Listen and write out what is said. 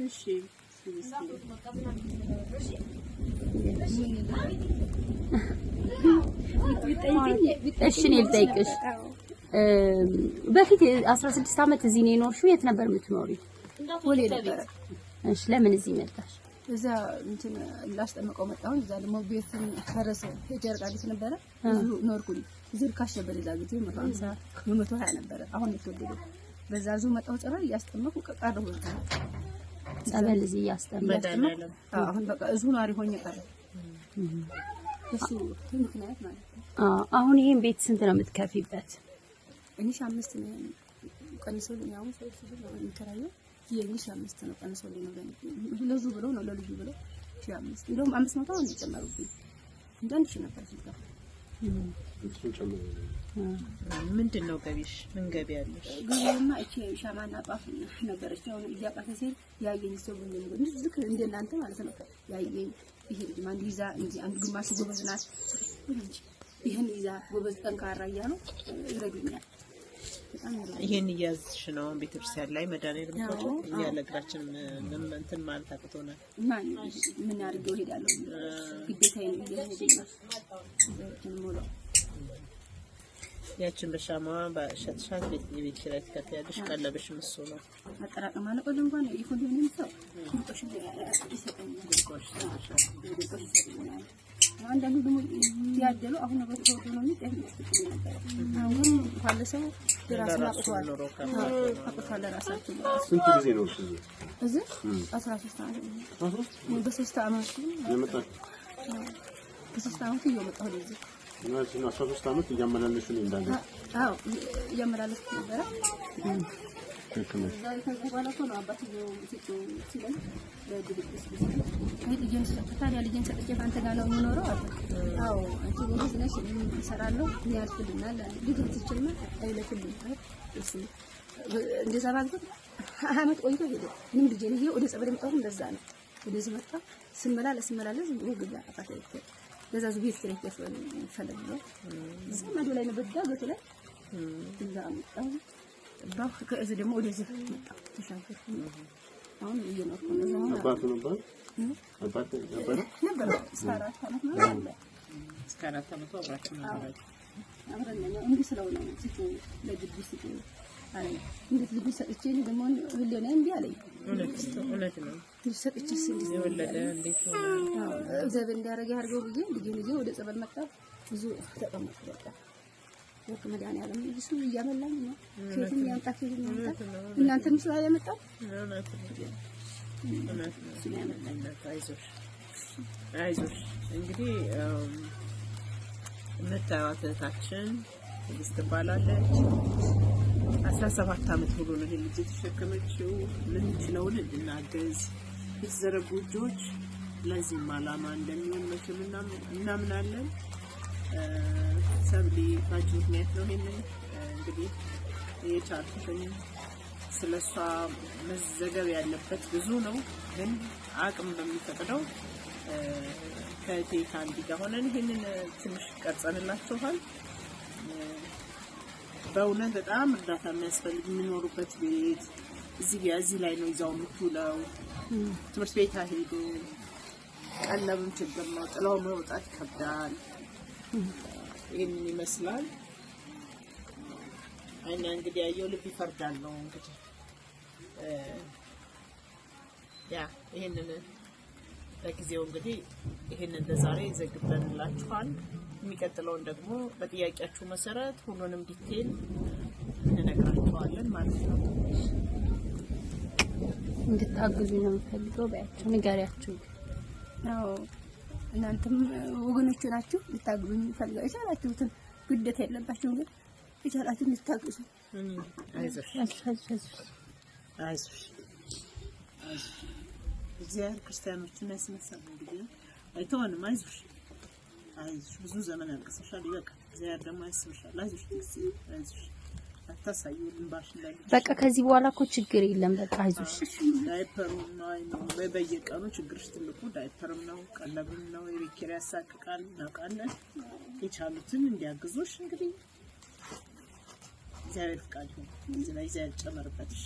እሺ እሺ እኔ ልጠይቅሽ በፊት 16 አመት እዚህ ነው የኖርሽው የት ነበር የምትኖሪው ወሌ ነበር እሺ ለምን እዚህ መጣሽ እዛ እንትን ላስጠመቀው መጣሁ እዛ ደግሞ ቤትን ፈረሰ ሄጀር ጋር ነበር ብዙ ኖርኩኝ ዝርካሽ ነበር እዛ ጊዜ 150 120 ነበር አሁን የተወደደ በዛ ዙ መጣሁ ጸራ ያስጠመቁ ቀጣረው ጸበል እዚህ ያስጠመቁ አሁን በቃ እዙ ናሪ ሆኜ ቀረ እሱ ምክንያት ማለት አሁን ይሄን ቤት ስንት ነው የምትከፊበት እንሽ 5 ነው ቀንሶልኝ አሁን 3 ብር ነው የሚከራየው የእንሽ 5 ነው ቀንሶልኝ ነው ለዙ ብለው ነው ለልጁ ብለው 5 እንደውም 500 ነው የሚጨመሩብኝ እንዳንቺ ነበር ሲጋ እሱን ጨምሮ ምንድነው ገቢሽ ምን ገቢ ያለሽ ግብርና እቺ ሻማና ጣፍ ነበረች አሁን እያቃተ ሲል ያየኝ ሰው እንዴ ዝክ እንደናንተ ማለት ነው ያየኝ ይሄ ማን ይዛ እንጂ አንድ ግማሽ ጎበዝ ናት ይሄን ይዛ ጎበዝ ጠንካራ ያያሉ ይረዱኛል ይሄን እያዝሽ ነው ቤተክርስቲያን ላይ መድኃኒዓለም ተቆጥቶ ያለግራችን እንትን ማለት አቅቶናል ምን አድርገው ሄዳለሁ ግዴታዬ ነው ይሄድና ሞላ ያችን በሻማዋ በሸትሻት ቤት ኪራይ ትከፍያለሽ ቀለብሽ እሱ ነው አጠራቀማ ነው እንኳን ይሁን ምን ሰው ቁርጦሽ ይሰጠኛል አንዳንዱ ደግሞ ያደሉ አሁን ነው ተወዶ ነው የሚጠይቅ አሁን ባለሰው ድራስ ማጥቷል አጥቷል ራሳቸው ስንት ጊዜ ነው እዚህ 13 አመት በ3 አመት የመጣው በ3 አመት እየመጣሁ እዚህ እና 13 አመት እያመላለሽ ነው እንዳለ አዎ እያመላለሽ ነበር ትክክል ከዚህ በኋላ ነው አባትየው ሲለኝ በድብድስ ልጅን ታዲያ ልጅን ሰጥቼ ካንተ ጋር ነው የምኖረው አዎ አንቺ ወደዚህ ነሽ እሰራለሁ ያልፍልናል ልጅ ትችልና አይለፍልኝ እሱ እንደዛ ባልኩት አመት ቆይቶ ሄደ ምንም ልጅ ነው ወደ ጸበል መጣሁ እንደዛ ነው ወደዚህ መጣ ስመላለስ ወግዳ አጣጣ ይከ ለዛ ቤት ክሬት ይፈልጋል ዘመዱ ላይ ነበር ዳገቱ ላይ እዛ መጣሁ ባክ ከዚህ ደግሞ ወደዚህ መጣ ተሻገር አሁን እየኖርኩ ነው አባቱ ነበር ነበር ስካራት አመት ነው ስካራት አመት አብራችሁ ነበር አብረን ነው እንዴ ስለው ነው ሲቱ ለግቢ ሲቱ አይ እንዴት ልጅ ሰጥቼ ደግሞ ሁሌ ነው እንዴ አለኝ እውነት ነው ሰጥቼ እንዴ የወለደ እንዴት ነው ዘብ እንዲያረጋ ያርገው ብዬ ልጅ ወደ ጸበል መጣ ብዙ ተቀመጥኩ በቃ ወክ መድኃኒዓለም እሱ እያመላኝ ነው ከየትም ያምጣት እናንተም ስላለ ያመጣ አይዞሽ እንግዲህ የምታዩት እህታችን ትዕግስት ትባላለች 17 አመት ሙሉ ነው ልጅ ተሸከመችው ልንችለውን እንድናገዝ የተዘረጉ እጆች ለዚህም ዓላማ እንደሚሆን መቼም እናምናለን ሰብሊ ባጅ ምክንያት ነው ይሄንን እንግዲህ የቻልኩትን ስለሷ መዘገብ ያለበት ብዙ ነው ግን አቅም በሚፈቅደው ከቴካንዲ ጋር ሆነን ይሄንን ትንሽ ቀርጸንላችኋል በእውነት በጣም እርዳታ የሚያስፈልግ የሚኖሩበት ቤት እዚህ ላይ ነው ይዛው የምትውለው ትምህርት ቤት ሄዱ ቀለብም ችግር ነው ጥላው መውጣት ይከብዳል ይሄንን ይመስላል አይና እንግዲህ ያየው ልብ ይፈርዳል ነው እንግዲህ ያ ይሄንን ለጊዜው እንግዲህ ይሄንን ለዛሬ ዘግበንላችኋል የሚቀጥለውን ደግሞ በጥያቄያችሁ መሰረት ሁሉንም ዲቴል እንነግራችኋለን ማለት ነው እንድታግዙ ነው የምፈልገው ባያችሁ ንገሪያችሁ አዎ እናንተም ወገኖች ናችሁ ልታግዙኝ ፈልጋችሁ ይቻላችሁትን ግዴታ የለባችሁም ግን ይቻላችሁ ልታግዙ አይዞሽ እግዚአብሔር ክርስቲያኖችን ያስነሳል እንግዲህ አይተወንም አይዞሽ ብዙ ዘመን አልቀሰሻል ይበቃል እግዚአብሔር ደግሞ ያስብሻል አይዞሽ አታሳዩልን ባሽ ላይ በቃ ከዚህ በኋላ እኮ ችግር የለም በቃ አይዞሽ ዳይፐሩ ነው በየቀኑ ችግርሽ ትልቁ ዳይፐርም ነው ቀለብም ነው የቤት ኪራይ ያሳቅቃል እናውቃለን የቻሉትን እንዲያግዙሽ እንግዲህ እግዚአብሔር ፍቃድ ይሁን እዚህ ላይ እግዚአብሔር ጨመርበት እሺ